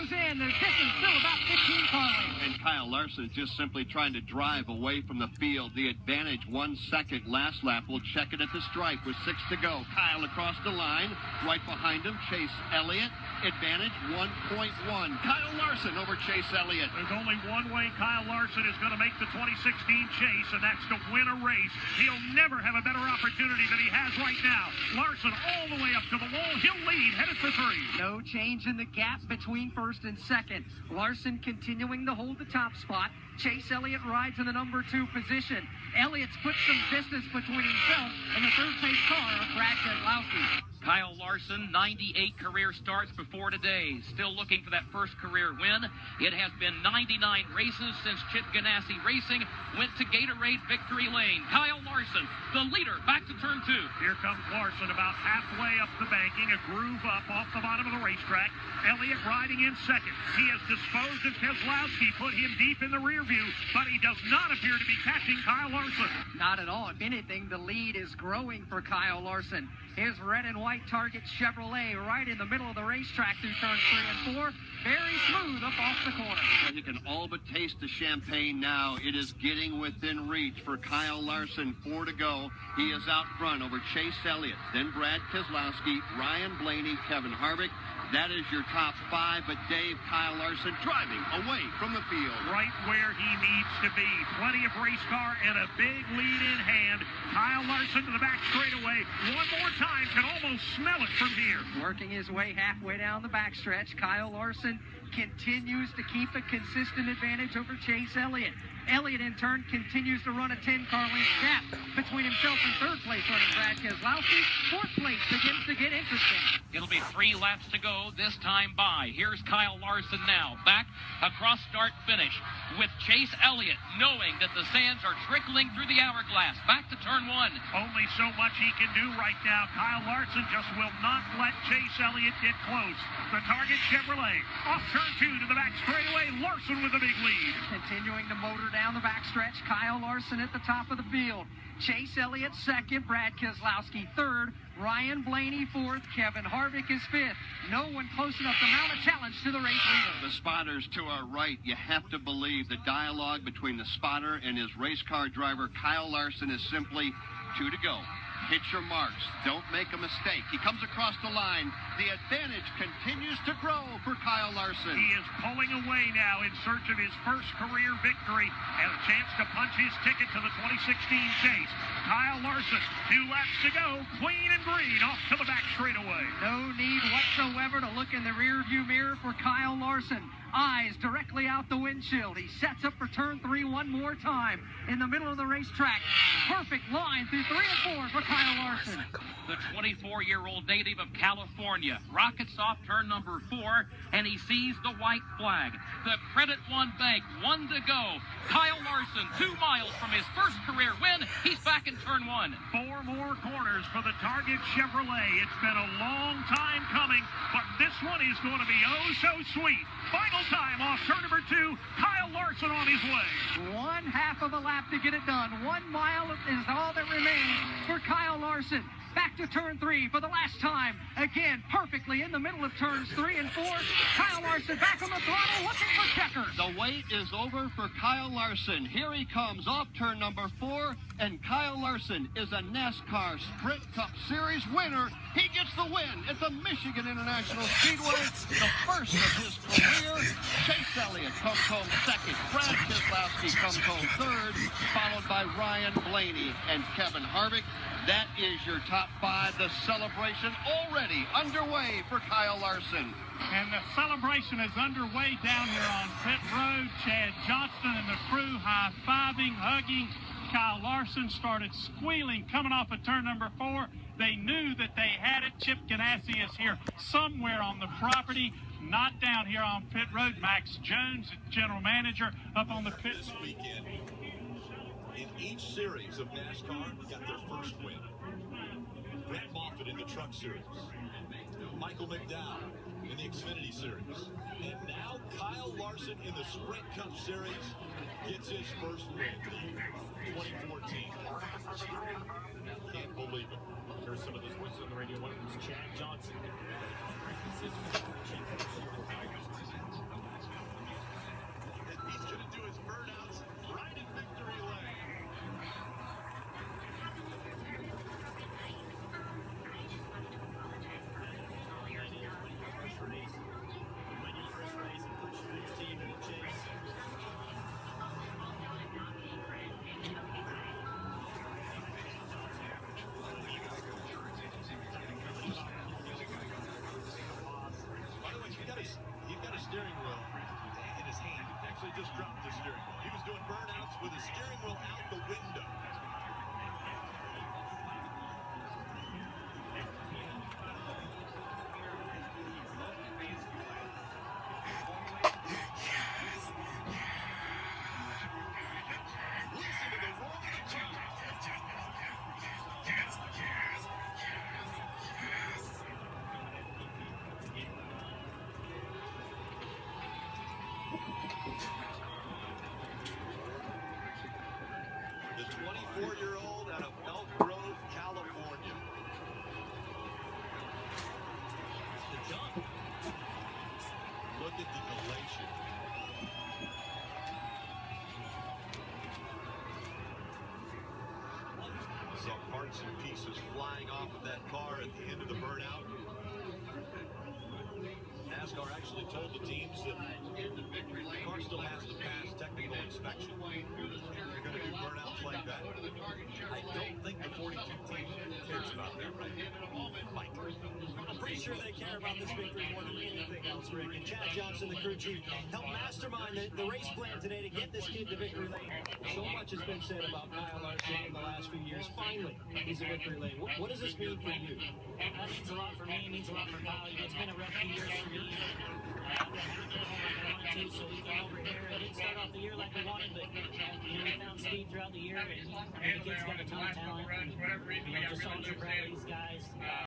goes in. The distance still about 15 car lengths. And Kyle Larson is just simply trying to drive away from the field. The advantage 1 second last lap. We'll check it at the stripe with 6 to go. Kyle across the line. Right behind him, Chase Elliott. Advantage 1.1. Kyle Larson over Chase Elliott. There's only one way Kyle Larson is going to make the 2016 chase, and that's to win a race. He'll never have a better opportunity than he has right now. Larson all the way up to the wall. He'll lead, headed for 3. No change in the gap between first and second. Larson continuing to hold the top spot. Chase Elliott rides in the number 2 position. Elliott's put some distance between himself and the third place car of Brad Keselowski. Kyle Larson, 98 career starts before today. Still looking for that first career win. It has been 99 races since Chip Ganassi Racing went to Gatorade Victory Lane. Kyle Larson, the leader, back to turn 2. Here comes Larson about halfway up the banking, a groove up off the bottom of the racetrack. Elliott riding in second. He has disposed of Keselowski, put him deep in the rear view, but he does not appear to be catching Kyle Larson. Not at all. If anything, the lead is growing for Kyle Larson. His red and white Target Chevrolet right in the middle of the racetrack through turns 3 and 4. Very smooth up off the corner. You can all but taste the champagne now. It is getting within reach for Kyle Larson. 4 to go. He is out front over Chase Elliott, then Brad Keselowski, Ryan Blaney, Kevin Harvick. That is your top 5, but Dave, Kyle Larson driving away from the field. Right where he needs to be. Plenty of race car and a big lead in hand. Kyle Larson to the back straightaway. One more time, can almost smell it from here. Working his way halfway down the backstretch, Kyle Larson continues to keep a consistent advantage over Chase Elliott. Elliott, in turn, continues to run a 10-car length gap between himself and third place running Brad Keselowski. Fourth place begins to get interesting. It'll be 3 laps to go, this time by. Here's Kyle Larson now, back across start finish with Chase Elliott, knowing that the sands are trickling through the hourglass. Back to turn 1. Only so much he can do right now. Kyle Larson just will not let Chase Elliott get close. The Target Chevrolet off turn 2 to the back straightaway. Larson with a big lead. Continuing to motor down the backstretch, Kyle Larson at the top of the field. Chase Elliott second, Brad Keselowski third, Ryan Blaney fourth, Kevin Harvick is fifth. No one close enough to mount a challenge to the race leader. The spotters to our right, you have to believe the dialogue between the spotter and his race car driver, Kyle Larson, is simply 2 to go. Hit your marks. Don't make a mistake. He comes across the line. The advantage continues to grow for Kyle Larson. He is pulling away now in search of his first career victory and a chance to punch his ticket to the 2016 chase. Kyle Larson, 2 laps to go, clean and green off to the back straightaway. No need whatsoever to look in the rearview mirror for Kyle Larson. Eyes directly out the windshield. He sets up for turn 3 one more time in the middle of the racetrack. Perfect line through 3 and 4 for Kyle Larson. The 24-year-old native of California rockets off turn number 4, and he sees the white flag. The Credit One Bank, 1 to go. Kyle Larson, 2 miles from his first career win. He's back in turn 1. 4 more corners for the Target Chevrolet. It's been a long time coming, but this one is going to be oh so sweet. Final time off turn number 2. Kyle Larson on his way. 1/2 of a lap to get it done. 1 mile is all that remains for Kyle Larson. Back to turn 3 for the last time. Again, perfectly in the middle of turns 3 and 4. Kyle Larson back on the throttle looking for checkers. The wait is over for Kyle Larson. Here he comes off turn number 4, and Kyle Larson is a NASCAR Sprint Cup Series winner. He gets the win at the Michigan International Speedway, the first of his career. Chase Elliott comes home second. Brad Keselowski comes home third, followed by Ryan Blaney and Kevin Harvick. That is your top 5. The celebration already underway for Kyle Larson. And the celebration is underway down here on pit road. Chad Johnston and the crew high-fiving, hugging. Kyle Larson started squealing coming off of turn number 4. They knew that they had it. Chip Ganassi is here somewhere on the property, not down here on pit road. Max Jones, general manager, up on the pit. This weekend, in each series of NASCAR, got their first win. Brett Moffitt in the Truck Series. Michael McDowell in the Xfinity Series. And now Kyle Larson in the Sprint Cup Series gets his first win. 2014. Can't believe it. Here's some of those voices on the radio. One of them is Chad Johnson. just dropped the steering wheel. He was doing burnouts with the steering wheel out the window. Listen to the roar of the crowd. The 24-year-old out of Elk Grove, California. The jump. Look at the elation. Saw parts and pieces flying off of that car at the end of the burnout. NASCAR actually told the teams that the car still has to pass technical inspection. They're going to do burnouts like that. I don't think the 42 team cares about that right now. Mike. I'm pretty sure they care about this victory more than anything else, Rick. And Chad Johnson, the crew chief, helped mastermind the race plan today to get this kid to victory lane. So much has been said about Kyle Larson in the last few years. Finally, he's a victory lane. What does this mean for you? That means a lot for me. It means a lot for Kyle. It's been a rough few years for me. I haven't been home like I wanted to, so we came over here. It didn't start off the year like we wanted, but we found speed throughout the year. And the kid's got a ton of talent. And, just so proud of these guys.